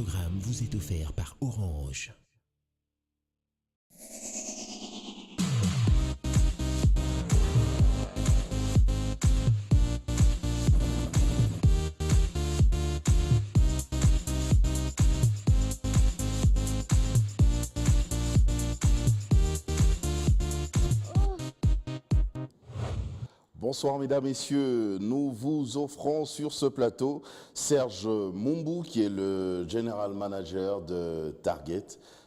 programme vous est offert par Orange. Bonsoir mesdames, messieurs, nous vous offrons sur ce plateau Serge Mumbou qui est le General Manager de Target.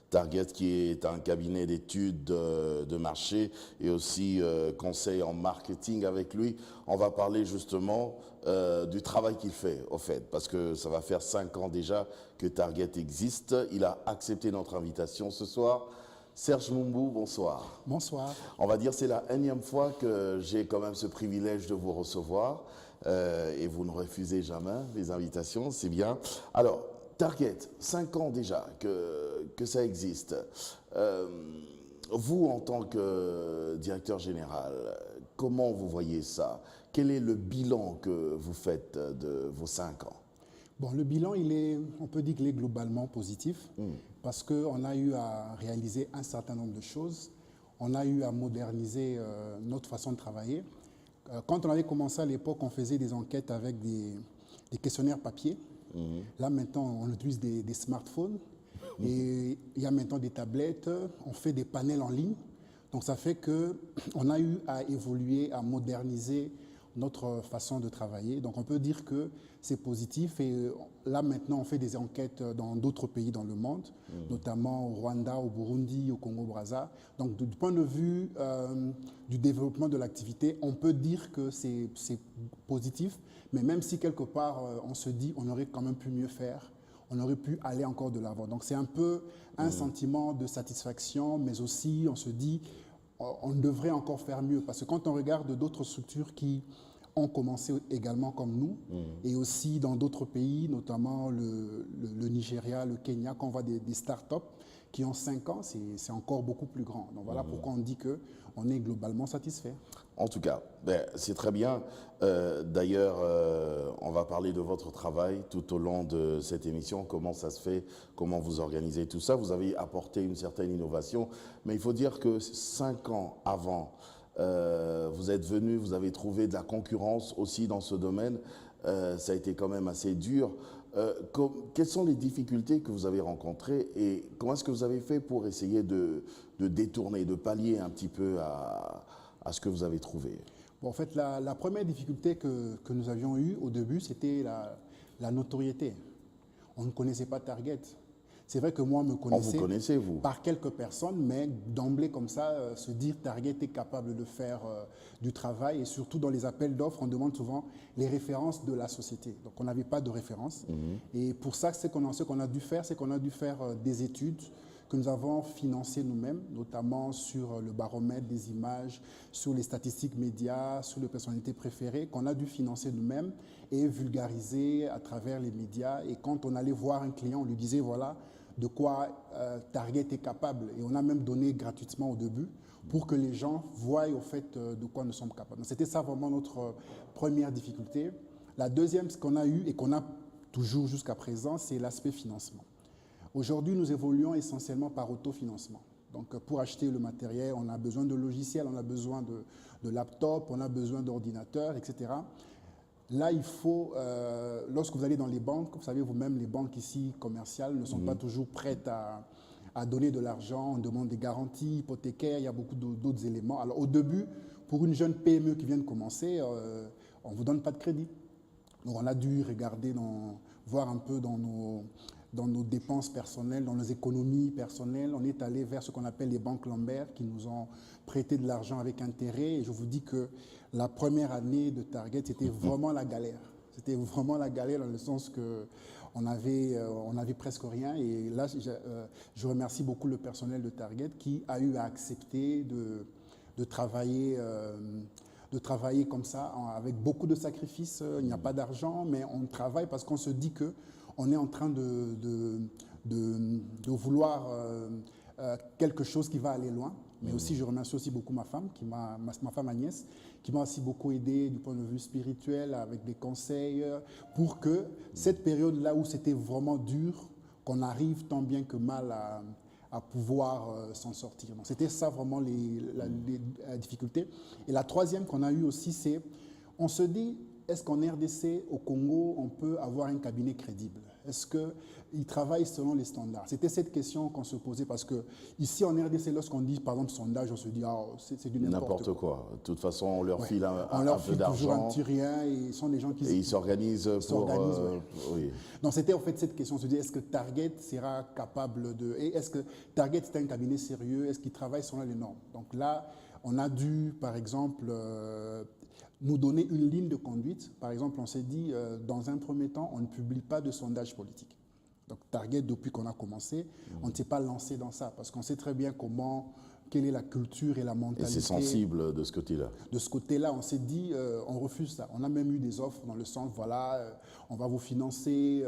Target qui est un cabinet d'études de marché et aussi conseil en marketing avec lui. On va parler justement du travail qu'il fait au fait parce que ça va faire 5 ans déjà que Target existe. Il a accepté notre invitation ce soir. Serge Mumbou, bonsoir. Bonsoir. On va dire c'est la énième fois que j'ai quand même ce privilège de vous recevoir et vous ne refusez jamais les invitations, c'est bien. Alors, Target, 5 ans déjà que ça existe. Vous, en tant que directeur général, comment vous voyez ça? Quel est le bilan que vous faites de vos 5 ans? Bon, le bilan, on peut dire qu'il est globalement positif parce qu'on a eu à réaliser un certain nombre de choses. On a eu à moderniser notre façon de travailler. Quand on avait commencé à l'époque, on faisait des enquêtes avec des questionnaires papier. Là, maintenant, on utilise des smartphones et il y a maintenant des tablettes. On fait des panels en ligne. Donc, ça fait qu'on a eu à évoluer, à moderniser notre façon de travailler. Donc on peut dire que c'est positif et là maintenant on fait des enquêtes dans d'autres pays dans le monde, notamment au Rwanda, au Burundi, au Congo-Brazza. Donc du point de vue du développement de l'activité, on peut dire que c'est positif, mais même si quelque part on se dit on aurait quand même pu mieux faire, on aurait pu aller encore de l'avant. Donc c'est un peu un sentiment de satisfaction, mais aussi on se dit on devrait encore faire mieux. Parce que quand on regarde d'autres structures qui ont commencé également comme nous, et aussi dans d'autres pays, notamment le Nigeria, le Kenya, quand on voit des startups qui ont 5 ans, c'est encore beaucoup plus grand. Donc voilà pourquoi on dit qu'on est globalement satisfait. En tout cas, c'est très bien. D'ailleurs, on va parler de votre travail tout au long de cette émission, comment ça se fait, comment vous organisez tout ça. Vous avez apporté une certaine innovation, mais il faut dire que 5 ans avant, vous êtes venu, vous avez trouvé de la concurrence aussi dans ce domaine. Ça a été quand même assez dur. Quelles sont les difficultés que vous avez rencontrées et comment est-ce que vous avez fait pour essayer de détourner, de pallier un petit peu à ce que vous avez trouvé? Bon, en fait, la première difficulté que nous avions eue au début, c'était la notoriété. On ne connaissait pas Target. C'est vrai que moi, on me connaissait vous connaissez, vous? Par quelques personnes, mais d'emblée comme ça, se dire Target est capable de faire du travail et surtout dans les appels d'offres, on demande souvent les références de la société. Donc on n'avait pas de références. Et pour ça, ce qu'on a dû faire, c'est qu'on a dû faire des études que nous avons financées nous-mêmes, notamment sur le baromètre des images, sur les statistiques médias, sur les personnalités préférées, qu'on a dû financer nous-mêmes et vulgariser à travers les médias. Et quand on allait voir un client, on lui disait voilà de quoi Target est capable. Et on a même donné gratuitement au début pour que les gens voient au fait de quoi nous sommes capables. C'était ça vraiment notre première difficulté. La deuxième, ce qu'on a eu et qu'on a toujours jusqu'à présent, c'est l'aspect financement. Aujourd'hui, nous évoluons essentiellement par autofinancement. Donc, pour acheter le matériel, on a besoin de logiciels, on a besoin de laptops, on a besoin d'ordinateurs, etc. Là, il faut, lorsque vous allez dans les banques, vous savez vous-même, les banques ici commerciales ne sont pas toujours prêtes à donner de l'argent. On demande des garanties hypothécaires, il y a beaucoup d'autres éléments. Alors, au début, pour une jeune PME qui vient de commencer, on ne vous donne pas de crédit. Donc, on a dû regarder, voir un peu dans nos dépenses personnelles, dans nos économies personnelles. On est allé vers ce qu'on appelle les banques Lambert qui nous ont prêté de l'argent avec intérêt. Et je vous dis que la première année de Target, c'était vraiment la galère. C'était vraiment la galère dans le sens qu'on avait presque rien. Et là, je remercie beaucoup le personnel de Target qui a eu à accepter de travailler comme ça, avec beaucoup de sacrifices. Il n'y a pas d'argent, mais on travaille parce qu'on se dit qu'on est en train de vouloir quelque chose qui va aller loin. Mais aussi, je remercie aussi beaucoup ma femme, ma femme Agnès, qui m'a aussi beaucoup aidé du point de vue spirituel, avec des conseils, pour que cette période-là où c'était vraiment dur, qu'on arrive tant bien que mal à pouvoir s'en sortir. Donc c'était ça vraiment la difficulté. Et la troisième qu'on a eue aussi, c'est, on se dit, est-ce qu'en RDC, au Congo, on peut avoir un cabinet crédible? Est-ce qu'il travaille selon les standards? C'était cette question qu'on se posait parce que ici en RDC, lorsqu'on dit par exemple sondage, on se dit c'est du n'importe quoi. De toute façon, on leur file un peu d'argent. Toujours un petit rien et ils sont des gens qui et ils s'organisent pour. Oui. Donc c'était en fait cette question, on se dit est-ce que Target sera capable de. Et est-ce que Target est un cabinet sérieux? Est-ce qu'il travaille selon les normes? Donc là, on a dû par exemple nous donner une ligne de conduite. Par exemple, on s'est dit, dans un premier temps, on ne publie pas de sondage politique. Donc Target, depuis qu'on a commencé, on ne s'est pas lancé dans ça, parce qu'on sait très bien quelle est la culture et la mentalité. Et c'est sensible de ce côté-là. De ce côté-là, on s'est dit, on refuse ça. On a même eu des offres dans le sens, voilà, on va vous financer,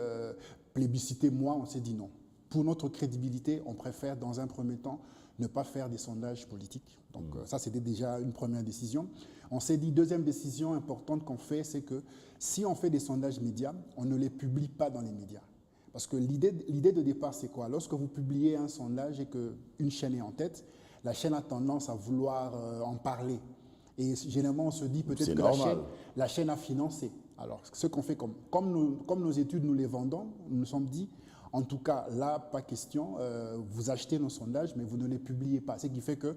plébiscitez-moi. On s'est dit non. Pour notre crédibilité, on préfère, dans un premier temps, ne pas faire des sondages politiques. Donc ça, c'était déjà une première décision. On s'est dit, deuxième décision importante qu'on fait, c'est que si on fait des sondages médias, on ne les publie pas dans les médias. Parce que l'idée de départ, c'est quoi? Lorsque vous publiez un sondage et qu'une chaîne est en tête, la chaîne a tendance à vouloir en parler. Et généralement, on se dit peut-être que la chaîne a financé. Alors, ce qu'on fait, comme nos études, nous les vendons, nous nous sommes dit, en tout cas, là, pas question, vous achetez nos sondages, mais vous ne les publiez pas. Ce qui fait que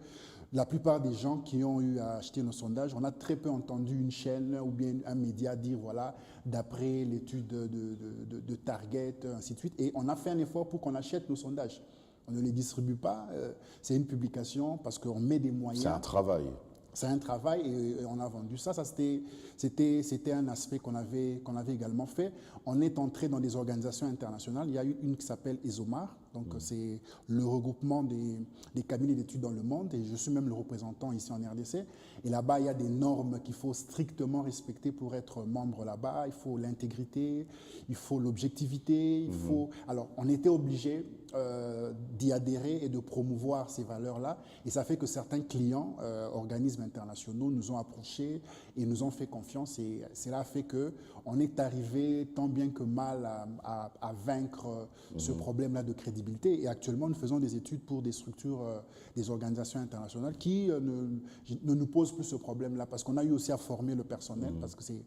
la plupart des gens qui ont eu à acheter nos sondages, on a très peu entendu une chaîne ou bien un média dire, voilà, d'après l'étude de Target, ainsi de suite. Et on a fait un effort pour qu'on achète nos sondages. On ne les distribue pas, c'est une publication parce qu'on met des moyens. C'est un travail. C'est un travail et on a vendu ça. C'était un aspect qu'on avait également fait. On est entré dans des organisations internationales. Il y a eu une qui s'appelle ESOMAR. Donc, c'est le regroupement des cabinets d'études dans le monde. Et je suis même le représentant ici en RDC. Et là-bas, il y a des normes qu'il faut strictement respecter pour être membre là-bas. Il faut l'intégrité, il faut l'objectivité. Alors, on était obligé d'y adhérer et de promouvoir ces valeurs-là. Et ça fait que certains clients, organismes internationaux, nous ont approchés et nous ont fait confiance. Et cela a fait qu'on est arrivé tant bien que mal à vaincre ce problème-là de crédibilité. Et actuellement, nous faisons des études pour des structures, des organisations internationales qui ne nous posent plus ce problème-là parce qu'on a eu aussi à former le personnel parce que c'est...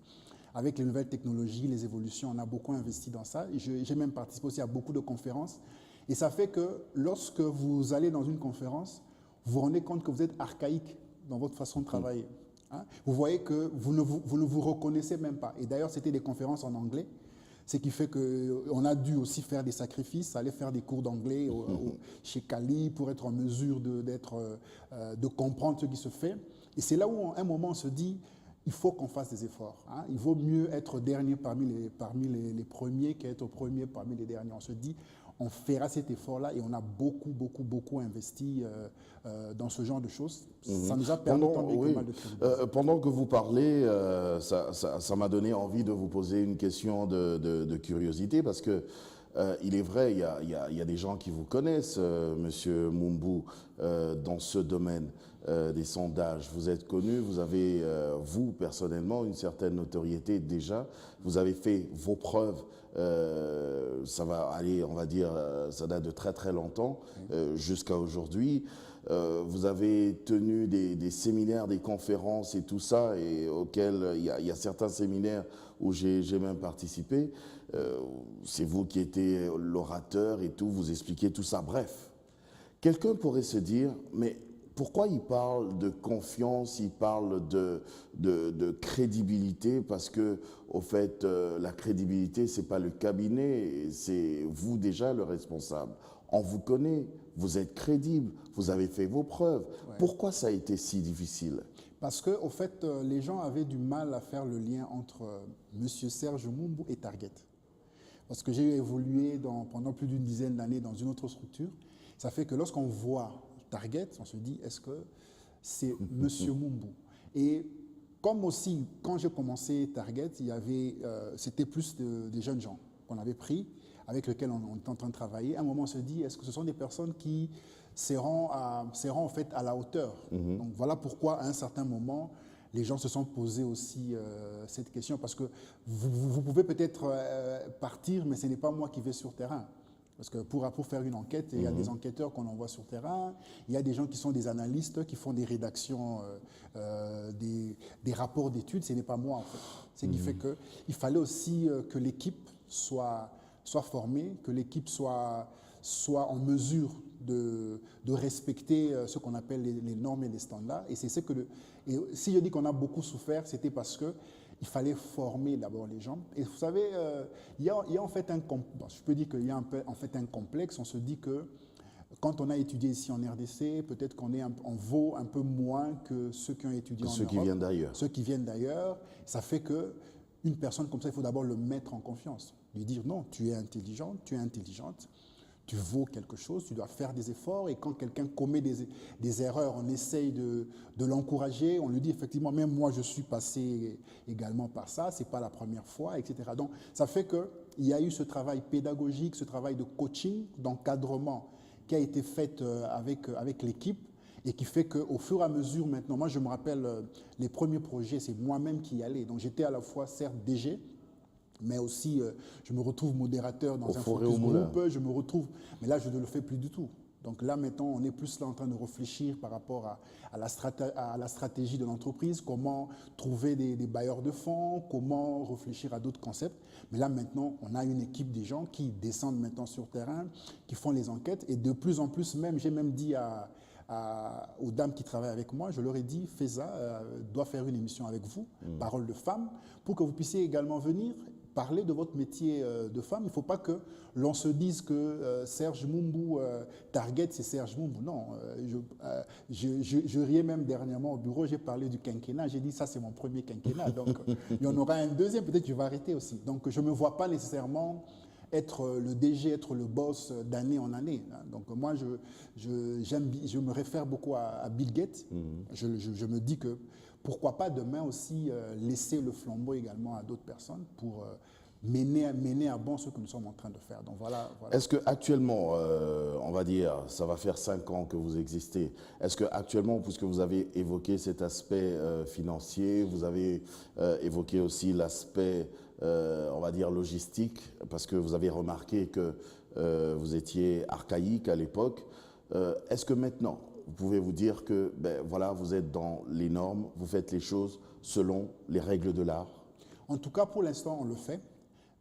Avec les nouvelles technologies, les évolutions, on a beaucoup investi dans ça. J'ai même participé aussi à beaucoup de conférences. Et ça fait que lorsque vous allez dans une conférence, vous vous rendez compte que vous êtes archaïque dans votre façon de travailler. Hein? Vous voyez que vous ne vous reconnaissez même pas. Et d'ailleurs, c'était des conférences en anglais, ce qui fait qu'on a dû aussi faire des sacrifices, aller faire des cours d'anglais chez Cali pour être en mesure de comprendre ce qui se fait. Et c'est là où, à un moment, on se dit, il faut qu'on fasse des efforts. Hein? Il vaut mieux être dernier parmi les premiers qu'être premier parmi les derniers. On se dit, on fera cet effort-là et on a beaucoup investi dans ce genre de choses. Ça nous a permis tant bien que mal de crédibilité. Pendant que vous parlez, ça m'a donné envie de vous poser une question de curiosité parce que il est vrai, il y a des gens qui vous connaissent, Monsieur Mumbu, dans ce domaine des sondages. Vous êtes connu, vous avez, vous, personnellement, une certaine notoriété déjà. Vous avez fait vos preuves. Ça va aller, on va dire, ça date de très longtemps, jusqu'à aujourd'hui. Vous avez tenu des séminaires, des conférences et tout ça, et auxquels il y a certains séminaires où j'ai même participé. C'est vous qui étiez l'orateur et tout, vous expliquez tout ça. Bref, quelqu'un pourrait se dire, mais pourquoi il parle de confiance, il parle de crédibilité? Parce que, au fait, la crédibilité, c'est pas le cabinet, c'est vous déjà le responsable. On vous connaît, vous êtes crédible, vous avez fait vos preuves. Ouais. Pourquoi ça a été si difficile? Parce que, au fait, les gens avaient du mal à faire le lien entre M. Serge Mumbu et Target. Parce que j'ai évolué pendant plus d'une dizaine d'années dans une autre structure. Ça fait que lorsqu'on voit Target, on se dit, est-ce que c'est M. Mumbu? Et comme aussi, quand j'ai commencé Target, c'était plus des jeunes gens qu'on avait pris, avec lesquels on était en train de travailler. À un moment, on se dit, est-ce que ce sont des personnes qui seront en fait à la hauteur? Donc voilà pourquoi, à un certain moment, les gens se sont posés aussi cette question, parce que vous pouvez peut-être partir, mais ce n'est pas moi qui vais sur terrain. Parce que pour faire une enquête, il y a des enquêteurs qu'on envoie sur terrain, il y a des gens qui sont des analystes, qui font des rédactions, des rapports d'études. Ce n'est pas moi, en fait. Ce qui fait qu'il fallait aussi que l'équipe soit formée, que l'équipe soit en mesure de respecter ce qu'on appelle les normes et les standards. Et c'est ce que et si je dis qu'on a beaucoup souffert, c'était parce que il fallait former d'abord les gens. Et vous savez, il y a en fait je peux dire qu'il y a en fait un complexe. On se dit que quand on a étudié ici en RDC, peut-être on vaut un peu moins que ceux qui ont étudié en Europe. Ceux qui viennent d'ailleurs. Ceux qui viennent d'ailleurs. Ça fait qu'une personne comme ça, il faut d'abord le mettre en confiance. Lui dire non, tu es intelligent, tu es intelligente. Tu vaux quelque chose, tu dois faire des efforts. Et quand quelqu'un commet des erreurs, on essaye de l'encourager. On lui dit effectivement, même moi, je suis passé également par ça. Ce n'est pas la première fois, etc. Donc, ça fait qu'il y a eu ce travail pédagogique, ce travail de coaching, d'encadrement qui a été fait avec l'équipe et qui fait qu'au fur et à mesure, maintenant, moi, je me rappelle les premiers projets, c'est moi-même qui y allais. Donc, j'étais à la fois, certes, DG, mais aussi, je me retrouve modérateur dans un focus group, je me retrouve, mais là, je ne le fais plus du tout. Donc là, maintenant, on est plus là en train de réfléchir par rapport à la stratégie de l'entreprise, comment trouver des bailleurs de fonds, comment réfléchir à d'autres concepts. Mais là, maintenant, on a une équipe des gens qui descendent maintenant sur terrain, qui font les enquêtes, et de plus en plus, j'ai même dit aux dames qui travaillent avec moi, je leur ai dit, Feza doit faire une émission avec vous, Parole de femme, pour que vous puissiez également venir parler de votre métier de femme. Il ne faut pas que l'on se dise que Serge Moumbou, Target, c'est Serge Moumbou. Non, je riais même dernièrement au bureau, j'ai parlé du quinquennat, j'ai dit ça c'est mon premier quinquennat, donc il y en aura un deuxième, peut-être je vais arrêter aussi. Donc je ne me vois pas nécessairement être le DG, être le boss d'année en année. Donc moi, je me réfère beaucoup à Bill Gates. Je me dis que pourquoi pas demain aussi laisser le flambeau également à d'autres personnes pour mener à bon ce que nous sommes en train de faire. Donc voilà. Est-ce qu'actuellement, on va dire, ça va faire 5 ans que vous existez, est-ce qu'actuellement, puisque vous avez évoqué cet aspect financier, vous avez évoqué aussi l'aspect, on va dire, logistique, parce que vous avez remarqué que vous étiez archaïque à l'époque, est-ce que maintenant, vous pouvez vous dire que voilà, vous êtes dans les normes, vous faites les choses selon les règles de l'art? En tout cas, pour l'instant, on le fait.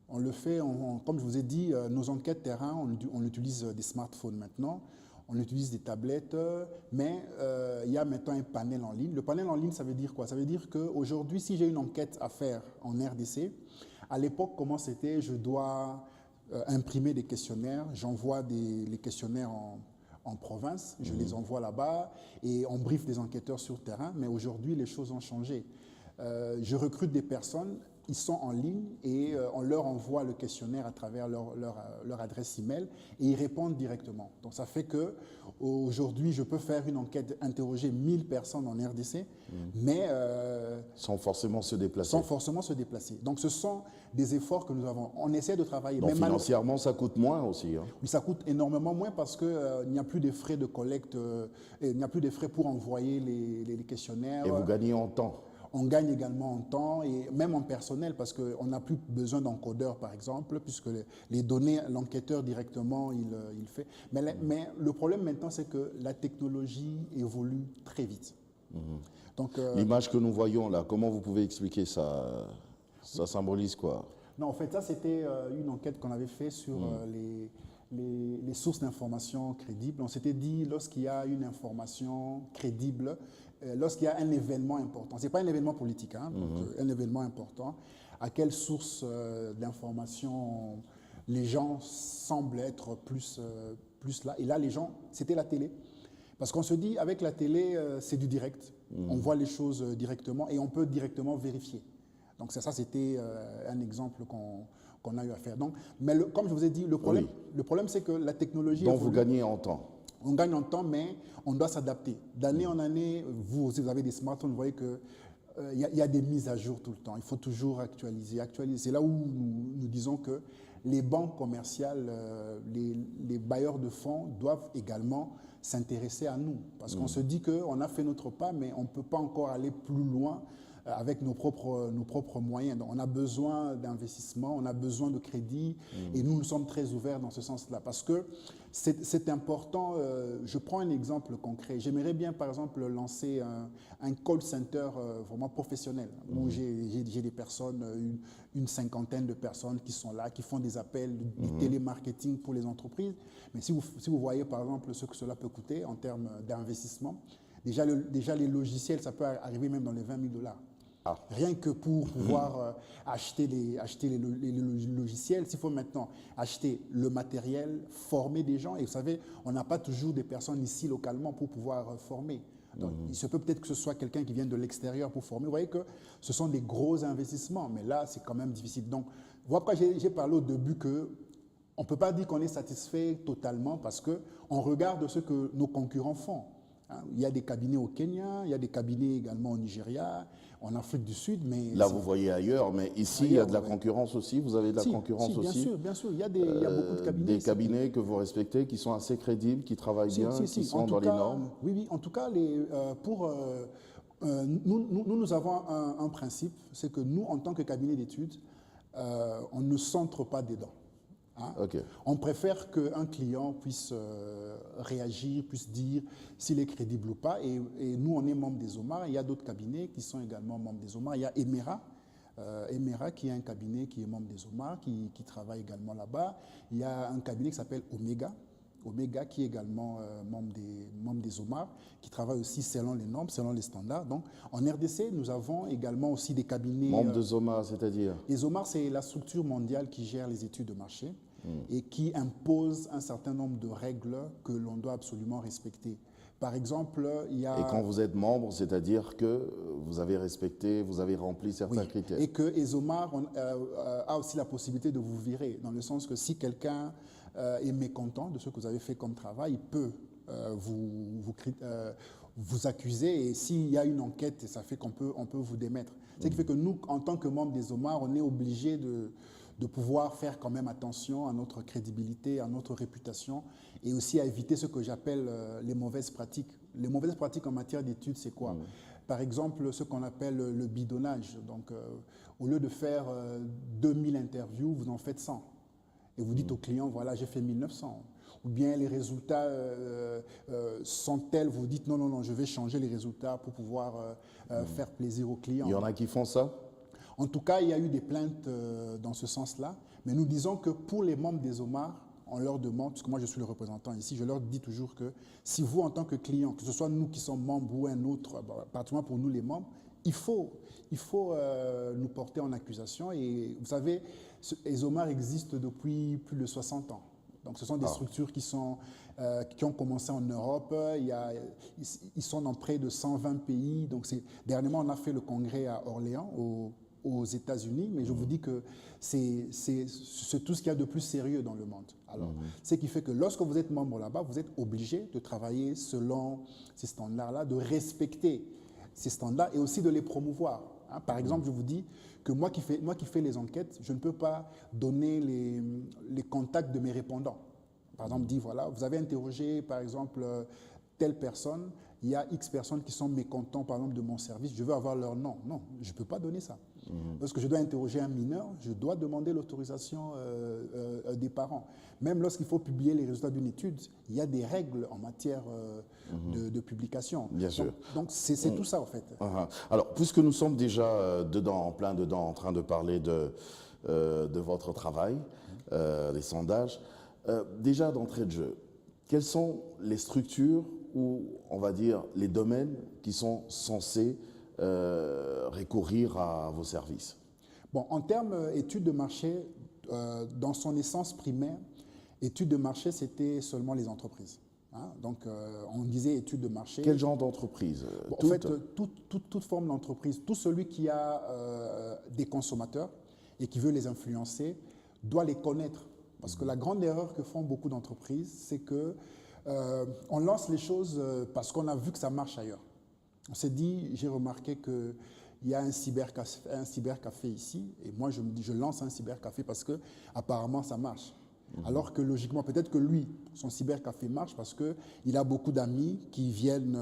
On le fait, comme je vous ai dit, nos enquêtes terrain, on utilise des smartphones maintenant, on utilise des tablettes, mais il y a maintenant un panel en ligne. Le panel en ligne, ça veut dire quoi? Ça veut dire qu'aujourd'hui, si j'ai une enquête à faire en RDC, à l'époque, comment c'était? Je dois imprimer des questionnaires, j'envoie les questionnaires en province, je les envoie là-bas et on briefe des enquêteurs sur terrain, mais aujourd'hui, les choses ont changé. Je recrute des personnes, ils sont en ligne et on leur envoie le questionnaire à travers leur adresse email et ils répondent directement. Donc ça fait qu'aujourd'hui, je peux faire une enquête, interroger 1000 personnes en RDC, mais sans forcément se déplacer. Sans forcément se déplacer. Donc ce sont des efforts que nous avons. On essaie de travailler. Donc financièrement, ça coûte moins aussi. Hein. Oui, ça coûte énormément moins parce qu'il n'y a plus de frais de collecte, il n'y a plus de frais pour envoyer les questionnaires. Et vous gagnez en temps. On gagne également en temps et même en personnel parce qu'on n'a plus besoin d'encodeur, par exemple, puisque les données, l'enquêteur directement, il fait. Mais le problème maintenant, c'est que la technologie évolue très vite. Donc, l'image que nous voyons là, comment vous pouvez expliquer ça? Ça symbolise quoi? Non, en fait, ça, c'était une enquête qu'on avait faite sur les sources d'informations crédibles. On s'était dit, lorsqu'il y a une information crédible, lorsqu'il y a un événement important, ce n'est pas un événement politique, hein, donc, un événement important, à quelle source d'information les gens semblent être plus là. Et là, les gens, c'était la télé. Parce qu'on se dit, avec la télé, c'est du direct. On voit les choses directement et on peut directement vérifier. Donc ça c'était un exemple qu'on a eu à faire. Donc, mais comme je vous ai dit, le problème c'est que la technologie... Donc vous gagnez en temps. On gagne en temps, mais on doit s'adapter. D'année en année, vous aussi, vous avez des smartphones, vous voyez qu'il y a des mises à jour tout le temps. Il faut toujours actualiser. C'est là où nous disons que les banques commerciales, les bailleurs de fonds doivent également s'intéresser à nous. Parce qu'on se dit qu'on a fait notre pas, mais on ne peut pas encore aller plus loin avec nos propres moyens. Donc, on a besoin d'investissement, on a besoin de crédit, et nous sommes très ouverts dans ce sens-là. Parce que c'est important. Je prends un exemple concret. J'aimerais bien, par exemple, lancer un call center vraiment professionnel, où j'ai des personnes, une cinquantaine de personnes qui sont là, qui font des appels, du télémarketing pour les entreprises. Mais si vous voyez, par exemple, ce que cela peut coûter en termes d'investissement, déjà les logiciels, ça peut arriver même dans les 20 000 $. Ah. Rien que pour pouvoir acheter les logiciels, s'il faut maintenant acheter le matériel, former des gens. Et vous savez, on n'a pas toujours des personnes ici localement pour pouvoir former. Donc, il se peut peut-être que ce soit quelqu'un qui vient de l'extérieur pour former. Vous voyez que ce sont des gros investissements, mais là, c'est quand même difficile. Donc, voilà pourquoi j'ai parlé au début que on ne peut pas dire qu'on est satisfait totalement parce qu'on regarde ce que nos concurrents font. Il y a des cabinets au Kenya, il y a des cabinets également au Nigeria, en Afrique du Sud. Mais là, vous voyez ailleurs, mais ici, il y a de la concurrence aussi. Vous avez de la concurrence aussi. Bien sûr. Il y a beaucoup de cabinets. Des cabinets que vous respectez, qui sont assez crédibles, qui travaillent bien, qui sont dans les normes. Oui. En tout cas, nous avons un principe, c'est que nous, en tant que cabinet d'études, on ne centre pas dedans. Okay. On préfère qu'un client puisse réagir, puisse dire s'il est crédible ou pas. Et nous, on est membre des OMAR. Il y a d'autres cabinets qui sont également membres des OMAR. Il y a Emera qui est un cabinet qui est membre des OMAR, qui travaille également là-bas. Il y a un cabinet qui s'appelle Omega qui est également membre des OMAR, qui travaille aussi selon les normes, selon les standards. Donc, en RDC, nous avons également aussi des cabinets... Membres des OMAR, c'est-à-dire? Les OMAR, c'est la structure mondiale qui gère les études de marché et qui impose un certain nombre de règles que l'on doit absolument respecter. Par exemple, il y a... Et quand vous êtes membre, c'est-à-dire que vous avez respecté, vous avez rempli certains critères. Et que ESOMAR a aussi la possibilité de vous virer, dans le sens que si quelqu'un est mécontent de ce que vous avez fait comme travail, il peut vous accuser, et s'il y a une enquête, ça fait qu'on peut vous démettre. Ce qui fait que nous, en tant que membres des OMAR, on est obligés de pouvoir faire quand même attention à notre crédibilité, à notre réputation, et aussi à éviter ce que j'appelle les mauvaises pratiques. Les mauvaises pratiques en matière d'études, c'est quoi? Par exemple, ce qu'on appelle le bidonnage. Donc, au lieu de faire 2000 interviews, vous en faites 100. Et vous dites au client, voilà, j'ai fait 1900. Ou bien les résultats sont tels, vous dites, non, je vais changer les résultats pour pouvoir faire plaisir au client. Il y en a qui font ça? En tout cas, il y a eu des plaintes dans ce sens-là. Mais nous disons que pour les membres des OMAR, on leur demande, parce que moi je suis le représentant ici, je leur dis toujours que si vous, en tant que client, que ce soit nous qui sommes membres ou un autre, particulièrement pour nous les membres, il faut nous porter en accusation. Et vous savez, les OMAR existent depuis plus de 60 ans. Donc ce sont des structures qui ont commencé en Europe. Ils sont dans près de 120 pays. Donc dernièrement, on a fait le congrès à Orléans, aux États-Unis, mais je vous dis que c'est tout ce qu'il y a de plus sérieux dans le monde. Alors, ce qui fait que lorsque vous êtes membre là-bas, vous êtes obligé de travailler selon ces standards-là, de respecter ces standards et aussi de les promouvoir. Par exemple, je vous dis que moi qui fais les enquêtes, je ne peux pas donner les contacts de mes répondants. Par exemple, dire, voilà, vous avez interrogé, par exemple, telle personne, il y a X personnes qui sont mécontents, par exemple, de mon service, je veux avoir leur nom. Non, je ne peux pas donner ça. Lorsque je dois interroger un mineur, je dois demander l'autorisation des parents. Même lorsqu'il faut publier les résultats d'une étude, il y a des règles en matière de publication. Bien sûr. Donc c'est tout ça, en fait. Alors, puisque nous sommes déjà en plein dedans, en train de parler de votre travail, des sondages, déjà d'entrée de jeu, quelles sont les structures ou, on va dire, les domaines qui sont censés recourir à vos services? Bon, en termes études de marché, dans son essence primaire, études de marché, c'était seulement les entreprises. Donc, on disait études de marché. Quel genre d'entreprise? En fait, toute forme d'entreprise, tout celui qui a des consommateurs et qui veut les influencer doit les connaître. Parce que la grande erreur que font beaucoup d'entreprises, c'est que on lance les choses parce qu'on a vu que ça marche ailleurs. On s'est dit, j'ai remarqué qu'il y a un cybercafé ici, et moi je me dis, je lance un cybercafé parce que apparemment ça marche. Alors que logiquement, peut-être que lui, son cybercafé marche parce qu'il a beaucoup d'amis qui viennent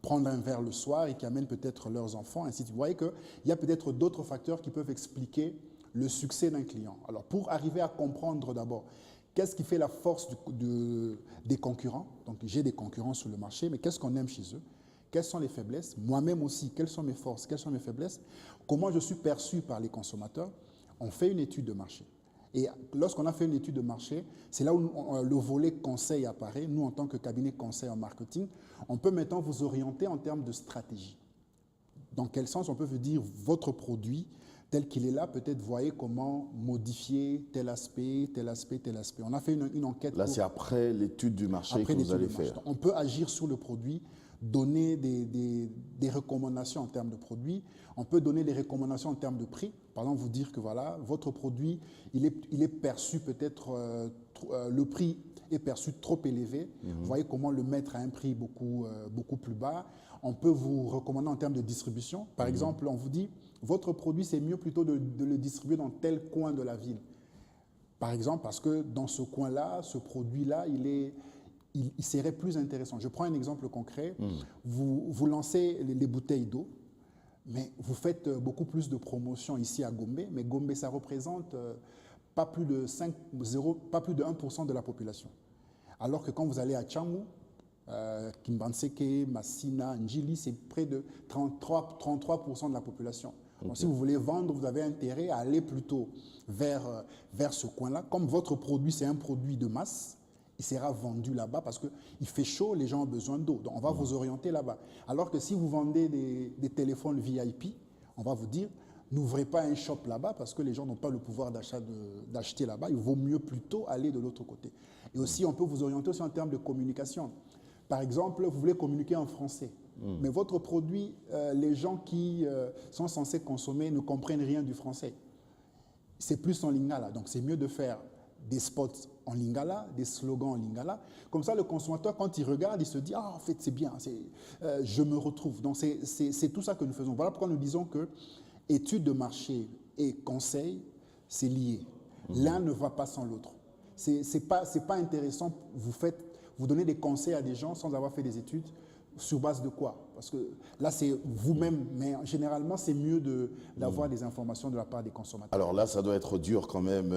prendre un verre le soir et qui amènent peut-être leurs enfants, ainsi de suite. Vous voyez qu'il y a peut-être d'autres facteurs qui peuvent expliquer le succès d'un client. Alors, pour arriver à comprendre d'abord qu'est-ce qui fait la force des concurrents, donc j'ai des concurrents sur le marché, mais qu'est-ce qu'on aime chez eux? Quelles sont les faiblesses? Moi-même aussi, quelles sont mes forces? Quelles sont mes faiblesses? Comment je suis perçu par les consommateurs? On fait une étude de marché. Et lorsqu'on a fait une étude de marché, c'est là où le volet conseil apparaît. Nous, en tant que cabinet conseil en marketing, on peut maintenant vous orienter en termes de stratégie. Dans quel sens on peut vous dire votre produit tel qu'il est là, peut-être voyez comment modifier tel aspect, tel aspect, tel aspect. On a fait une enquête. Là, c'est après l'étude du marché que vous allez faire. On peut agir sur le produit, donner des recommandations en termes de produit. On peut donner des recommandations en termes de prix. Par exemple, vous dire que voilà, votre produit, il est perçu peut-être, le prix est perçu trop élevé. Vous voyez comment le mettre à un prix beaucoup plus bas. On peut vous recommander en termes de distribution. Par exemple, on vous dit, votre produit, c'est mieux plutôt de le distribuer dans tel coin de la ville. Par exemple, parce que dans ce coin-là, ce produit-là, il serait plus intéressant. Je prends un exemple concret. Vous lancez les bouteilles d'eau, mais vous faites beaucoup plus de promotions ici à Gombe. Mais Gombe, ça représente pas plus de 1% de la population. Alors que quand vous allez à Tchamou, Kimbanseke, Massina, Njili, c'est près de 33% de la population. Okay. Donc, si vous voulez vendre, vous avez intérêt à aller plutôt vers ce coin-là. Comme votre produit, c'est un produit de masse, il sera vendu là-bas parce qu'il fait chaud, les gens ont besoin d'eau. Donc, on va vous orienter là-bas. Alors que si vous vendez des téléphones VIP, on va vous dire, n'ouvrez pas un shop là-bas parce que les gens n'ont pas le pouvoir d'achat d'acheter là-bas. Il vaut mieux plutôt aller de l'autre côté. Et aussi, on peut vous orienter aussi en termes de communication. Par exemple, vous voulez communiquer en français, mais votre produit, les gens qui sont censés consommer ne comprennent rien du français. C'est plus en lingala, donc c'est mieux de faire des spots en lingala, des slogans en lingala. Comme ça, le consommateur, quand il regarde, il se dit « Ah, en fait, c'est bien, je me retrouve ». Donc, c'est tout ça que nous faisons. Voilà pourquoi nous disons que étude de marché et conseil, c'est lié. L'un ne va pas sans l'autre. C'est pas intéressant, vous donnez des conseils à des gens sans avoir fait des études. Sur base de quoi? Parce que là, c'est vous-même, mais généralement, c'est mieux d'avoir des informations de la part des consommateurs. Alors là, ça doit être dur quand même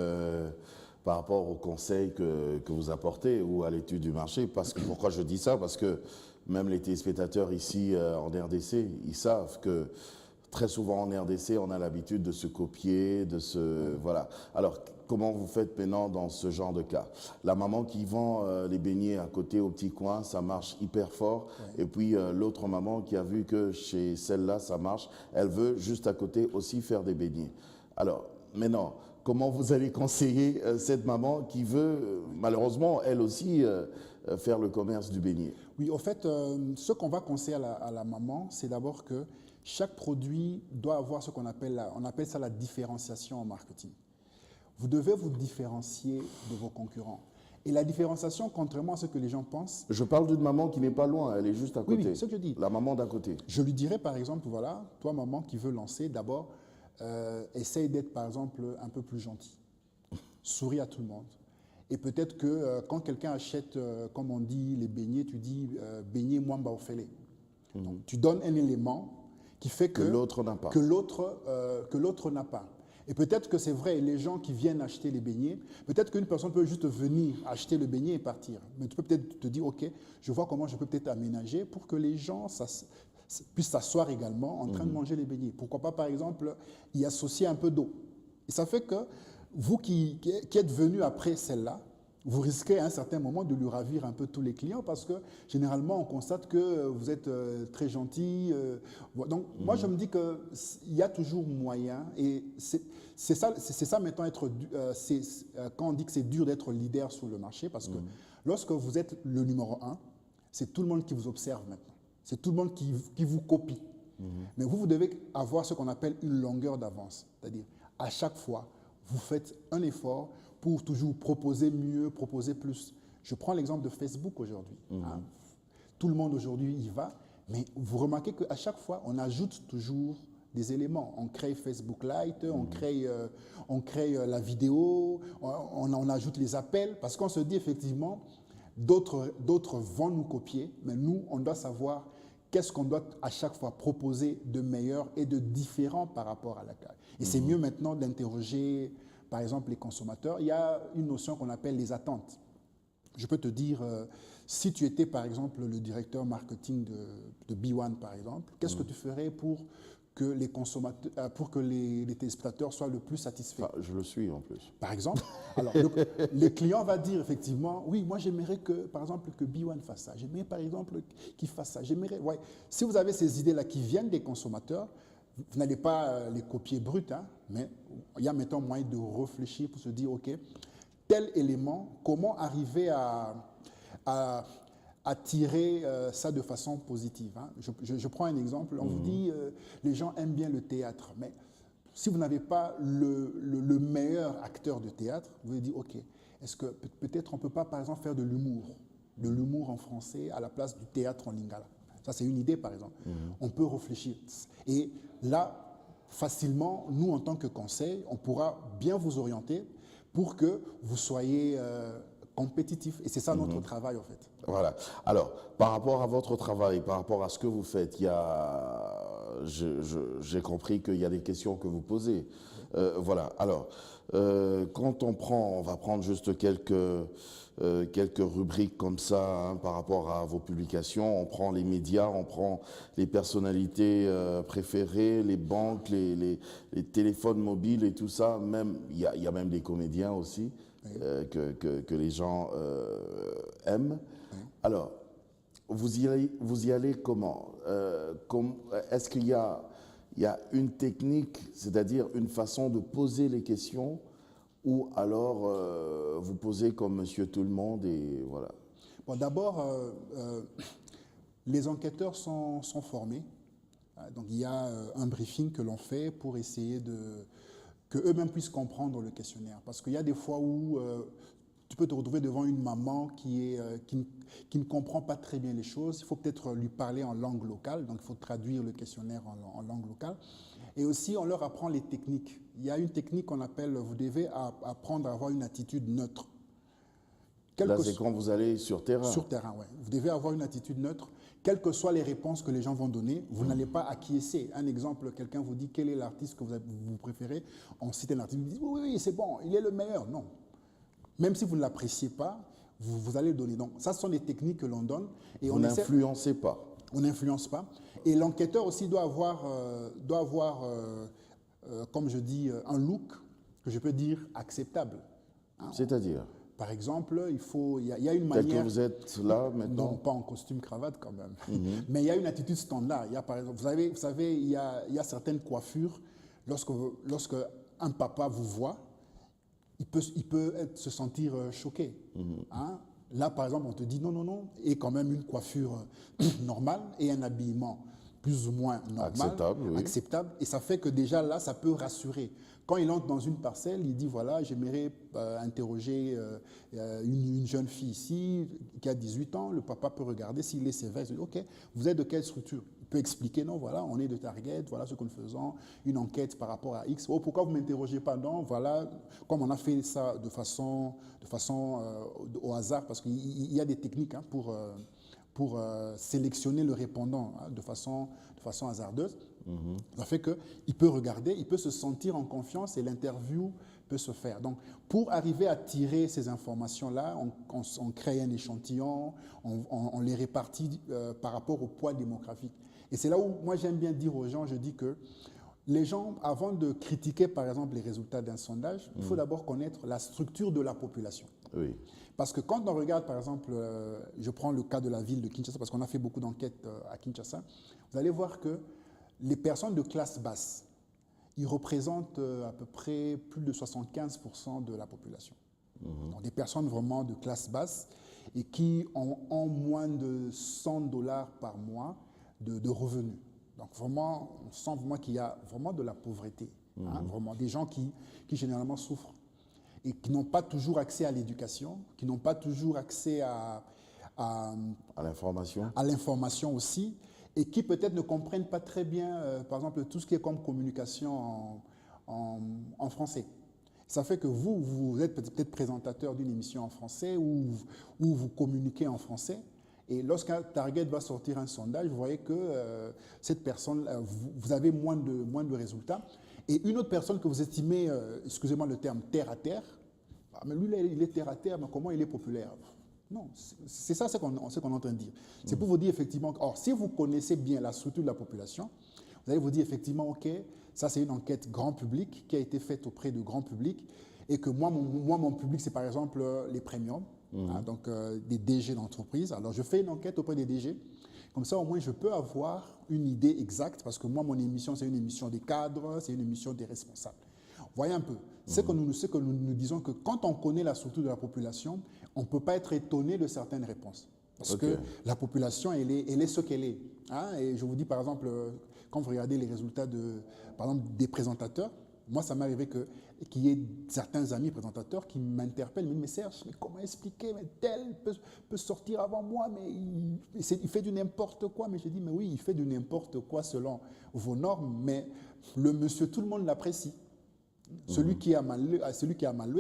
par rapport aux conseils que vous apportez ou à l'étude du marché. Pourquoi je dis ça? Parce que même les téléspectateurs ici en RDC, ils savent que très souvent en RDC, on a l'habitude de se copier, voilà. Alors, comment vous faites maintenant dans ce genre de cas? La maman qui vend les beignets à côté au petit coin, ça marche hyper fort. Ouais. Et puis l'autre maman qui a vu que chez celle-là, ça marche, elle veut juste à côté aussi faire des beignets. Alors, maintenant, comment vous allez conseiller cette maman qui veut, malheureusement, elle aussi, faire le commerce du beignet? Oui, au fait, ce qu'on va conseiller à la maman, c'est d'abord que chaque produit doit avoir ce qu'on appelle, on appelle ça la différenciation en marketing. Vous devez vous différencier de vos concurrents. Et la différenciation, contrairement à ce que les gens pensent... Je parle d'une maman qui n'est pas loin, elle est juste à côté. Oui, c'est ce que je dis. La maman d'à côté. Je lui dirais, par exemple, voilà, toi, maman, qui veut lancer, d'abord, essaye d'être, par exemple, un peu plus gentil. Souris à tout le monde. Et peut-être que quand quelqu'un achète, comme on dit, les beignets, tu dis beignet mwamba ofele. Donc, tu donnes un élément qui fait que l'autre n'a pas. Que l'autre n'a pas. Et peut-être que c'est vrai, les gens qui viennent acheter les beignets, peut-être qu'une personne peut juste venir acheter le beignet et partir. Mais tu peux peut-être te dire, OK, je vois comment je peux peut-être aménager pour que les gens puissent s'asseoir également en train de manger les beignets. Pourquoi pas, par exemple, y associer un peu d'eau. Et ça fait que vous qui êtes venu après celle-là, vous risquez à un certain moment de lui ravir un peu tous les clients parce que généralement, on constate que vous êtes très gentil. Donc, moi, je me dis qu'il y a toujours moyen. Et c'est ça maintenant, quand on dit que c'est dur d'être leader sur le marché parce que lorsque vous êtes le numéro 1, c'est tout le monde qui vous observe maintenant. C'est tout le monde qui vous copie. Mais vous devez avoir ce qu'on appelle une longueur d'avance. C'est-à-dire, à chaque fois, vous faites un effort pour toujours proposer mieux, proposer plus. Je prends l'exemple de Facebook aujourd'hui. Hein. Tout le monde aujourd'hui y va, mais vous remarquez qu'à chaque fois, on ajoute toujours des éléments. On crée Facebook Lite, on crée la vidéo, on ajoute les appels, parce qu'on se dit effectivement, d'autres vont nous copier, mais nous, on doit savoir qu'est-ce qu'on doit à chaque fois proposer de meilleur et de différent par rapport à la carte. Et c'est mieux maintenant d'interroger, par exemple, les consommateurs. Il y a une notion qu'on appelle les attentes. Je peux te dire, si tu étais par exemple le directeur marketing de B1 par exemple, qu'est-ce que tu ferais pour que les consommateurs, pour que les téléspectateurs soient le plus satisfaits? Ah, je le suis en plus. Par exemple, alors le client va dire effectivement, oui, moi j'aimerais que par exemple que B1 fasse ça, j'aimerais par exemple qu'il fasse ça, j'aimerais, ouais. Si vous avez ces idées-là qui viennent des consommateurs, vous n'allez pas les copier brut, hein, mais il y a maintenant moyen de réfléchir pour se dire, ok, tel élément, comment arriver à tirer ça de façon positive, hein. Je prends un exemple, on vous dit les gens aiment bien le théâtre, mais si vous n'avez pas le meilleur acteur de théâtre, vous allez dire, ok, est-ce que peut-être on ne peut pas par exemple faire de l'humour en français à la place du théâtre en lingala. Ça c'est une idée par exemple. On peut réfléchir. Et là, facilement, nous en tant que conseil, on pourra bien vous orienter pour que vous soyez compétitif. Et c'est ça notre travail, en fait. Voilà. Alors, par rapport à votre travail, par rapport à ce que vous faites, il y a, j'ai compris qu'il y a des questions que vous posez. Voilà. Alors, quand on va prendre juste quelques rubriques comme ça, hein, par rapport à vos publications. On prend les médias, on prend les personnalités préférées, les banques, les téléphones mobiles et tout ça. Même, il y a même des comédiens aussi que les gens aiment. Alors, vous y allez comment? Est-ce qu'il y a une technique, c'est-à-dire une façon de poser les questions, ou alors vous posez comme monsieur tout le monde et voilà? Bon, d'abord, les enquêteurs sont formés. Donc il y a un briefing que l'on fait pour essayer que eux-mêmes puissent comprendre le questionnaire. Parce qu'il y a des fois où tu peux te retrouver devant une maman qui ne comprend pas très bien les choses. Il faut peut-être lui parler en langue locale, donc il faut traduire le questionnaire en langue locale. Et aussi, on leur apprend les techniques. Il y a une technique qu'on appelle, vous devez apprendre à avoir une attitude neutre. Là, c'est quand vous allez sur terrain. Sur terrain, oui. Vous devez avoir une attitude neutre. Quelles que soient les réponses que les gens vont donner, vous n'allez pas acquiescer. Un exemple, quelqu'un vous dit quel est l'artiste que vous préférez. On cite un artiste, vous dites oui, c'est bon, il est le meilleur. Non. Même si vous ne l'appréciez pas, vous allez le donner. Donc, ça, ce sont des techniques que l'on donne. Et vous n'influencez pas. On n'influence pas. Et l'enquêteur aussi doit avoir comme je dis, un look que je peux dire acceptable. Hein. C'est-à-dire? Par exemple, il y a une manière... Tel que vous êtes là maintenant? Non, pas en costume cravate quand même. Mais il y a une attitude standard. Il y a, par exemple, vous savez, il y a certaines coiffures. Lorsque un papa vous voit, il peut se sentir choqué. Hein. Là, par exemple, on te dit non, et quand même une coiffure normale et un habillement plus ou moins normal, acceptable. Et ça fait que déjà là, ça peut rassurer. Quand il entre dans une parcelle, il dit voilà, j'aimerais interroger une jeune fille ici qui a 18 ans. Le papa peut regarder s'il est sévère. Il dit ok, vous êtes de quelle structure? Il peut expliquer non, voilà, on est de Target, voilà ce que nous faisons, une enquête par rapport à X. Oh, pourquoi vous ne m'interrogez pas? Non, voilà, comme on a fait ça de façon au hasard, parce qu'il y a des techniques hein, pour sélectionner le répondant hein, de façon hasardeuse. Ça fait qu'il peut regarder, il peut se sentir en confiance et l'interview peut se faire. Donc, pour arriver à tirer ces informations-là, on crée un échantillon, on les répartit par rapport au poids démographique. Et c'est là où moi j'aime bien dire aux gens, je dis que les gens, avant de critiquer par exemple les résultats d'un sondage, il faut d'abord connaître la structure de la population. Oui. Parce que quand on regarde, par exemple, je prends le cas de la ville de Kinshasa, parce qu'on a fait beaucoup d'enquêtes à Kinshasa, vous allez voir que les personnes de classe basse, ils représentent à peu près plus de 75% de la population. Donc des personnes vraiment de classe basse et qui ont moins de $100 par mois de revenus. Donc vraiment, on sent vraiment qu'il y a vraiment de la pauvreté. Hein, vraiment des gens qui généralement souffrent et qui n'ont pas toujours accès à l'éducation, qui n'ont pas toujours accès à l'information aussi, et qui peut-être ne comprennent pas très bien, par exemple, tout ce qui est comme communication en français. Ça fait que vous êtes peut-être présentateur d'une émission en français ou vous communiquez en français, Et lorsqu'un target va sortir un sondage, vous voyez que cette personne, vous avez moins de résultats. Et une autre personne que vous estimez, excusez-moi le terme, terre à terre, ah, mais lui, il est terre à terre, mais comment il est populaire? Non, c'est ça ce qu'on est en train de dire. C'est pour vous dire effectivement, or, si vous connaissez bien la structure de la population, vous allez vous dire effectivement, OK, ça c'est une enquête grand public qui a été faite auprès de grand public et que moi, mon public, c'est par exemple les premiums, hein, donc des DG d'entreprise. Alors, je fais une enquête auprès des DG. Comme ça, au moins, je peux avoir une idée exacte parce que moi, mon émission, c'est une émission des cadres, c'est une émission des responsables. Voyez un peu. C'est que nous disons que quand on connaît la structure de la population, on ne peut pas être étonné de certaines réponses. Parce que la population, elle est ce qu'elle est. Hein. Et je vous dis, par exemple, quand vous regardez les résultats par exemple, des présentateurs, moi, ça m'est arrivé qu'il y ait certains amis présentateurs qui m'interpellent, me disent, mais Serge, mais comment expliquer, mais tel peut sortir avant moi, mais il fait du n'importe quoi. Mais je dis, mais oui, il fait du n'importe quoi selon vos normes, mais le monsieur, tout le monde l'apprécie. Celui qui a mal le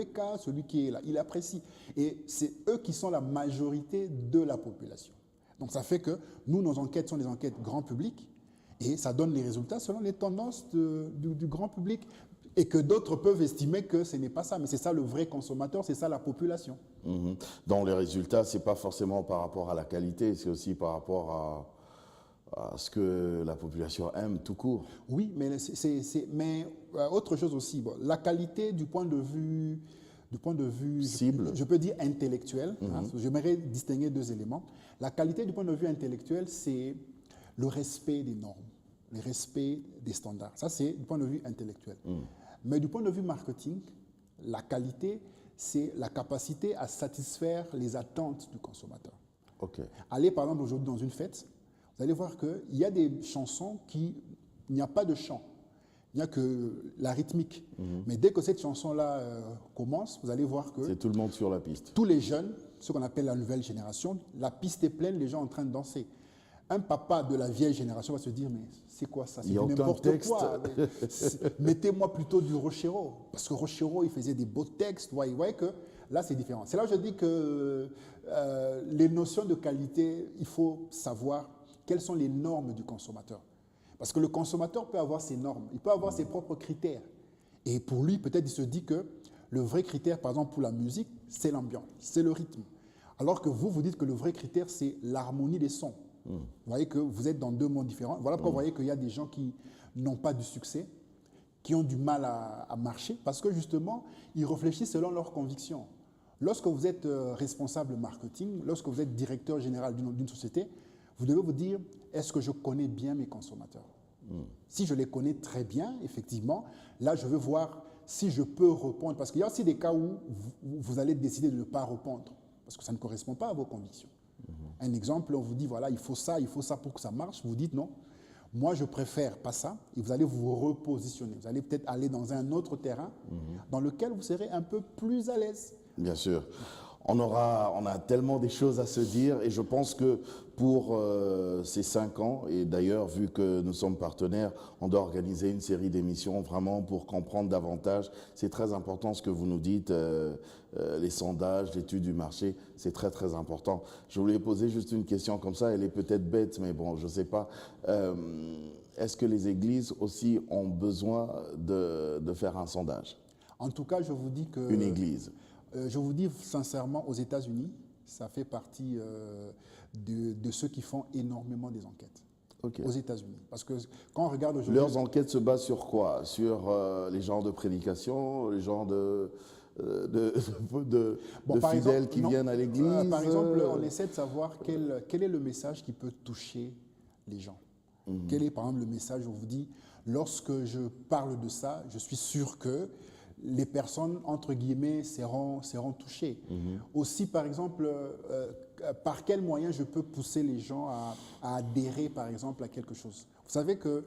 cas, celui qui est là, il apprécie. Et c'est eux qui sont la majorité de la population. Donc ça fait que nous, nos enquêtes sont des enquêtes grand public et ça donne les résultats selon les tendances du grand public. Et que d'autres peuvent estimer que ce n'est pas ça. Mais c'est ça le vrai consommateur, c'est ça la population. Dans les résultats, ce n'est pas forcément par rapport à la qualité, c'est aussi par rapport à ce que la population aime tout court. Oui, mais autre chose aussi. Bon, la qualité du point de vue cible, je peux dire intellectuel. Hein, j'aimerais distinguer deux éléments. La qualité du point de vue intellectuel, c'est le respect des normes, le respect des standards. Ça, c'est du point de vue intellectuel. Mais du point de vue marketing, la qualité, c'est la capacité à satisfaire les attentes du consommateur. Allez, par exemple, aujourd'hui dans une fête, vous allez voir qu'il y a des chansons il n'y a pas de chant. Il n'y a que la rythmique. Mais dès que cette chanson-là commence, vous allez voir que... C'est tout le monde sur la piste. Tous les jeunes, ce qu'on appelle la nouvelle génération, la piste est pleine, les gens en train de danser. Un papa de la vieille génération va se dire, mais c'est quoi ça? C'est n'importe quoi. Mettez-moi plutôt du Rochero. Parce que Rochero, il faisait des beaux textes. Vous voyez que là, c'est différent. C'est là où je dis que les notions de qualité, il faut savoir quelles sont les normes du consommateur. Parce que le consommateur peut avoir ses normes, il peut avoir ses propres critères. Et pour lui, peut-être, il se dit que le vrai critère, par exemple, pour la musique, c'est l'ambiance, c'est le rythme. Alors que vous dites que le vrai critère, c'est l'harmonie des sons. Vous voyez que vous êtes dans deux mondes différents. Voilà pourquoi vous voyez qu'il y a des gens qui n'ont pas du succès, qui ont du mal à marcher, parce que justement, ils réfléchissent selon leurs convictions. Lorsque vous êtes responsable marketing, lorsque vous êtes directeur général d'une société, vous devez vous dire, est-ce que je connais bien mes consommateurs? Si je les connais très bien, effectivement, là, je veux voir si je peux répondre. Parce qu'il y a aussi des cas où vous allez décider de ne pas répondre, parce que ça ne correspond pas à vos convictions. Un exemple, on vous dit, voilà, il faut ça pour que ça marche. Vous dites non, moi je préfère pas ça. Et vous allez vous repositionner. Vous allez peut-être aller dans un autre terrain dans lequel vous serez un peu plus à l'aise. Bien sûr. On a tellement des choses à se dire et je pense que pour ces 5 ans, et d'ailleurs vu que nous sommes partenaires, on doit organiser une série d'émissions vraiment pour comprendre davantage. C'est très important ce que vous nous dites, les sondages, l'étude du marché, c'est très très important. Je voulais poser juste une question comme ça, elle est peut-être bête, mais bon, je ne sais pas. Est-ce que les églises aussi ont besoin de faire un sondage? En tout cas, je vous dis que... Une église. Je vous dis sincèrement, aux États-Unis, ça fait partie de ceux qui font énormément des enquêtes. Aux États-Unis. Parce que quand on regarde aujourd'hui... Leurs enquêtes se basent sur quoi? Sur les genres de prédication, les genres de fidèles qui viennent à l'église? Par exemple, on essaie de savoir quel est le message qui peut toucher les gens. Quel est, par exemple, le message où on vous dit, lorsque je parle de ça, je suis sûr que les personnes, entre guillemets, seront touchées. Aussi, par exemple, par quel moyen je peux pousser les gens à adhérer, par exemple, à quelque chose. Vous savez qu'il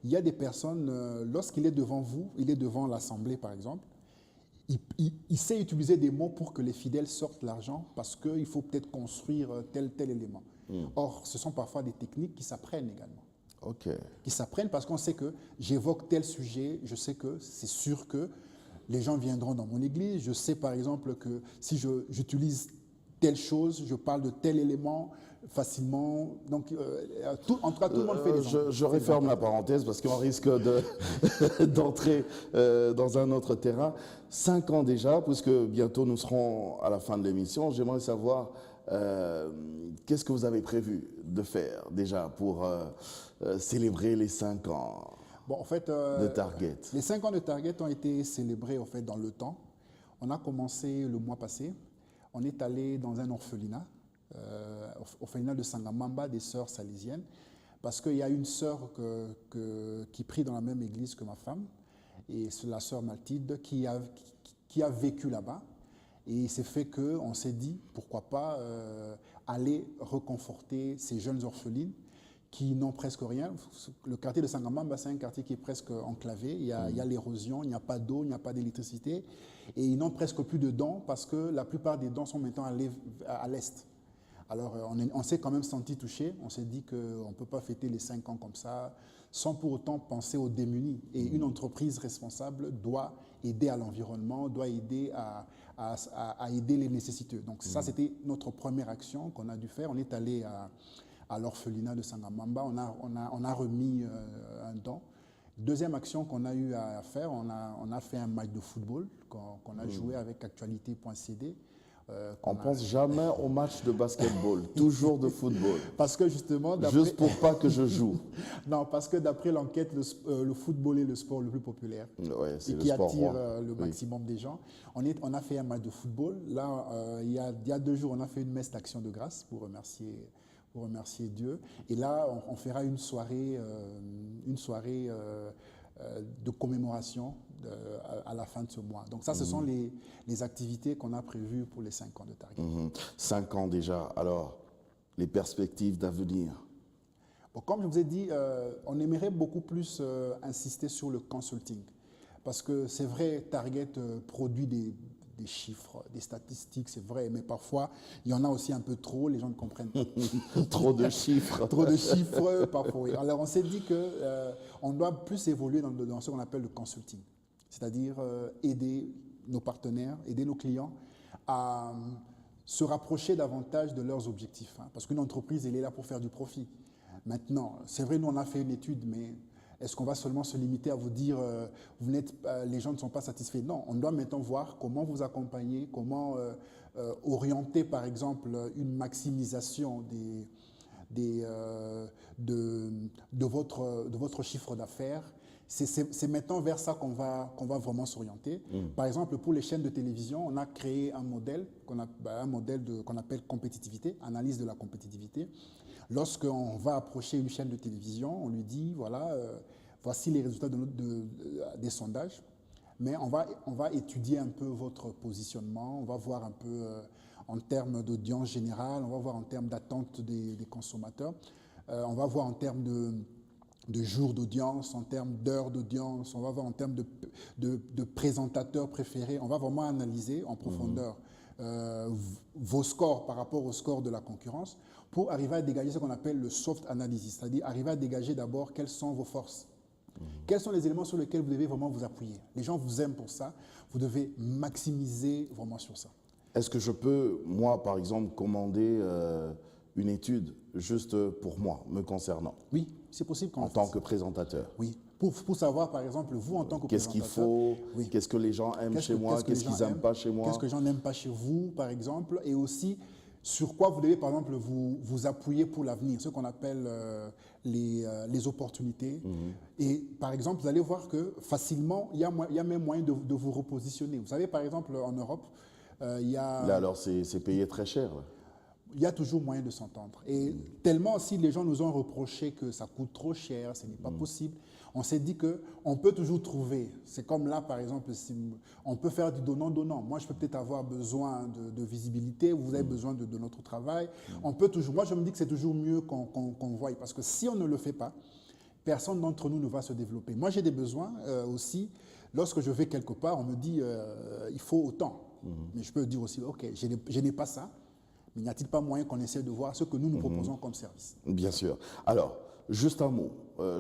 y a des personnes, lorsqu'il est devant vous, il est devant l'Assemblée, par exemple, il sait utiliser des mots pour que les fidèles sortent l'argent parce qu'il faut peut-être construire tel élément. Or, ce sont parfois des techniques qui s'apprennent également. Qui s'apprennent parce qu'on sait que j'évoque tel sujet, je sais que c'est sûr que les gens viendront dans mon église. Je sais par exemple que si j'utilise telle chose, je parle de tel élément, facilement. Donc, en tout cas, tout le monde fait des enfants. Je referme la parenthèse parce qu'on risque d'entrer dans un autre terrain. 5 ans déjà, puisque bientôt nous serons à la fin de l'émission. J'aimerais savoir qu'est-ce que vous avez prévu de faire déjà pour célébrer les 5 ans Bon, en fait, de Target. Les 5 ans de Target ont été célébrés en fait, dans le temps. On a commencé le mois passé. On est allé dans un orphelinat, orphelinat de Sangamamba, des sœurs salésiennes, parce qu'il y a une sœur qui prie dans la même église que ma femme, et c'est la sœur Mathilde qui a vécu là-bas. Et il s'est fait qu'on s'est dit, pourquoi pas aller reconforter ces jeunes orphelines qui n'ont presque rien. Le quartier de Sangamamba, c'est un quartier qui est presque enclavé. Il y a l'érosion, il n'y a pas d'eau, il n'y a pas d'électricité. Et ils n'ont presque plus de dents parce que la plupart des dents sont maintenant à l'est. Alors, on s'est quand même senti touché. On s'est dit qu'on ne peut pas fêter les 5 ans comme ça sans pour autant penser aux démunis. Et une entreprise responsable doit aider à l'environnement, doit aider à aider les nécessiteux. Donc, ça, c'était notre première action qu'on a dû faire. On est allé à l'orphelinat de Sangamamba, on a remis un don. Deuxième action qu'on a eu à faire, on a fait un match de football qu'on a joué avec actualité.cd. On ne pense jamais au match de basketball, toujours de football. Parce que justement... Juste pour pas que je joue. Non, parce que d'après l'enquête, le football est le sport le plus populaire et qui attire le maximum des gens. On a fait un match de football. Là, il y a 2 jours, on a fait une messe d'action de grâce pour remercier Dieu. Et là, on fera une soirée de commémoration à la fin de ce mois. Donc ça, ce sont les activités qu'on a prévues pour les 5 ans de Target. 5 ans déjà. Alors, les perspectives d'avenir? Bon, comme je vous ai dit, on aimerait beaucoup plus insister sur le consulting. Parce que c'est vrai, Target produit des chiffres, des statistiques, c'est vrai, mais parfois, il y en a aussi un peu trop, les gens ne comprennent pas. Trop de chiffres. Trop de chiffres, parfois, oui. Alors, on s'est dit qu'on doit plus évoluer dans ce qu'on appelle le consulting, c'est-à-dire aider nos partenaires, aider nos clients à se rapprocher davantage de leurs objectifs. Hein, parce qu'une entreprise, elle est là pour faire du profit. Maintenant, c'est vrai, nous, on a fait une étude, mais... Est-ce qu'on va seulement se limiter à vous dire les gens ne sont pas satisfaits? Non, on doit maintenant voir comment vous accompagner, comment orienter par exemple une maximisation de votre chiffre d'affaires. C'est maintenant vers ça qu'on va vraiment s'orienter. Par exemple, pour les chaînes de télévision, on a créé un modèle qu'on appelle compétitivité, analyse de la compétitivité. Lorsqu'on va approcher une chaîne de télévision, on lui dit, voilà, voici les résultats des sondages, mais on va étudier un peu votre positionnement, on va voir un peu en termes d'audience générale, on va voir en termes d'attente des consommateurs, on va voir en termes de jours d'audience, en termes d'heures d'audience, on va voir en termes de présentateurs préférés, on va vraiment analyser en profondeur vos scores par rapport aux scores de la concurrence pour arriver à dégager ce qu'on appelle le soft analysis, c'est-à-dire arriver à dégager d'abord quelles sont vos forces. Quels sont les éléments sur lesquels vous devez vraiment vous appuyer? Les gens vous aiment pour ça, vous devez maximiser vraiment sur ça. Est-ce que je peux, moi, par exemple, commander une étude juste pour moi, me concernant? Oui, c'est possible. En tant que présentateur? Oui. Pour savoir, par exemple, vous en tant que qu'est-ce présentateur... qu'il faut, oui. Qu'est-ce que les gens aiment chez moi, qu'est-ce qu'ils n'aiment pas chez moi? Qu'est-ce que les gens n'aiment pas chez vous, par exemple, et aussi sur quoi vous devez, par exemple, vous appuyer pour l'avenir, ce qu'on appelle les opportunités. Et par exemple, vous allez voir que facilement, il y a même moyen de vous repositionner. Vous savez, par exemple, en Europe, il y a... Là, alors, c'est payé très cher, là. Il y a toujours moyen de s'entendre. Et tellement aussi les gens nous ont reproché que ça coûte trop cher, ce n'est pas possible, on s'est dit qu'on peut toujours trouver. C'est comme là, par exemple, si on peut faire du donnant-donnant. Moi, je peux peut-être avoir besoin de visibilité, vous avez besoin de notre travail. On peut toujours, moi, je me dis que c'est toujours mieux qu'on voie, parce que si on ne le fait pas, personne d'entre nous ne va se développer. Moi, j'ai des besoins aussi. Lorsque je vais quelque part, on me dit il faut autant. Mais je peux dire aussi, OK, je n'ai pas ça. Mais n'y a-t-il pas moyen qu'on essaie de voir ce que nous proposons comme service? Bien sûr. Alors, juste un mot,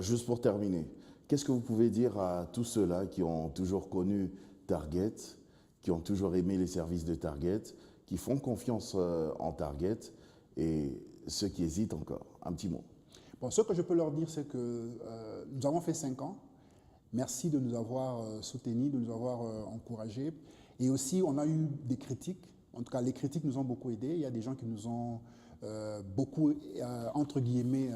juste pour terminer. Qu'est-ce que vous pouvez dire à tous ceux-là qui ont toujours connu Target, qui ont toujours aimé les services de Target, qui font confiance en Target et ceux qui hésitent encore? Un petit mot. Bon, ce que je peux leur dire, c'est que nous avons fait 5 ans. Merci de nous avoir soutenus, de nous avoir encouragés. Et aussi, on a eu des critiques. En tout cas, les critiques nous ont beaucoup aidés. Il y a des gens qui nous ont beaucoup, entre guillemets,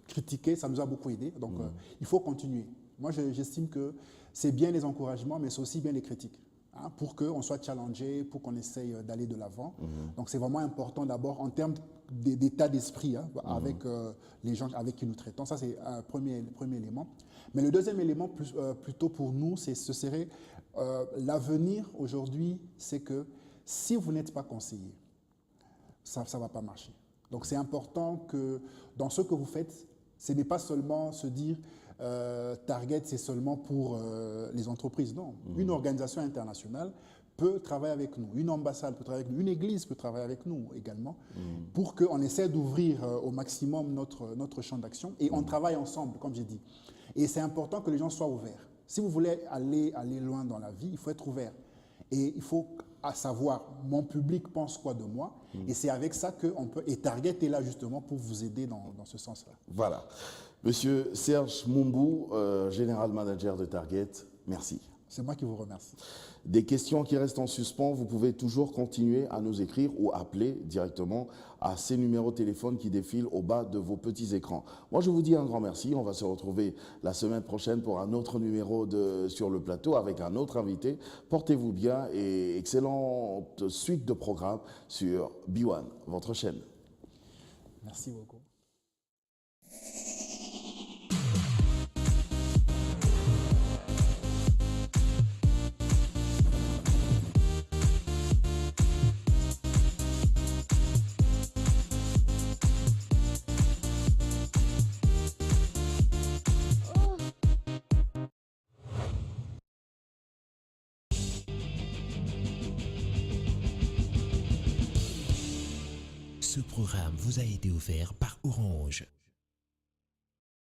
critiqués. Ça nous a beaucoup aidés. Donc, il faut continuer. Moi, j'estime que c'est bien les encouragements, mais c'est aussi bien les critiques. Hein, pour qu'on soit challengé, pour qu'on essaye d'aller de l'avant. Donc, c'est vraiment important d'abord en termes d'état d'esprit hein, avec les gens avec qui nous traitons. Ça, c'est un premier élément. Mais le deuxième élément, plutôt pour nous, ce serait l'avenir aujourd'hui, c'est que si vous n'êtes pas conseillé, ça ne va pas marcher. Donc, c'est important que dans ce que vous faites, ce n'est pas seulement se dire Target, c'est seulement pour les entreprises. Non, une organisation internationale peut travailler avec nous, une ambassade peut travailler avec nous, une église peut travailler avec nous également, pour qu'on essaie d'ouvrir au maximum notre champ d'action et on travaille ensemble, comme j'ai dit. Et c'est important que les gens soient ouverts. Si vous voulez aller loin dans la vie, il faut être ouvert. Et il faut savoir, mon public pense quoi de moi, et c'est avec ça qu'on peut... Et Target est là justement pour vous aider dans ce sens-là. Voilà. Monsieur Serge Mumbou, General Manager de Target, merci. C'est moi qui vous remercie. Des questions qui restent en suspens, vous pouvez toujours continuer à nous écrire ou appeler directement à ces numéros de téléphone qui défilent au bas de vos petits écrans. Moi, je vous dis un grand merci. On va se retrouver la semaine prochaine pour un autre numéro sur le plateau avec un autre invité. Portez-vous bien et excellente suite de programmes sur B1, votre chaîne. Merci beaucoup. Ce programme vous a été offert par Orange.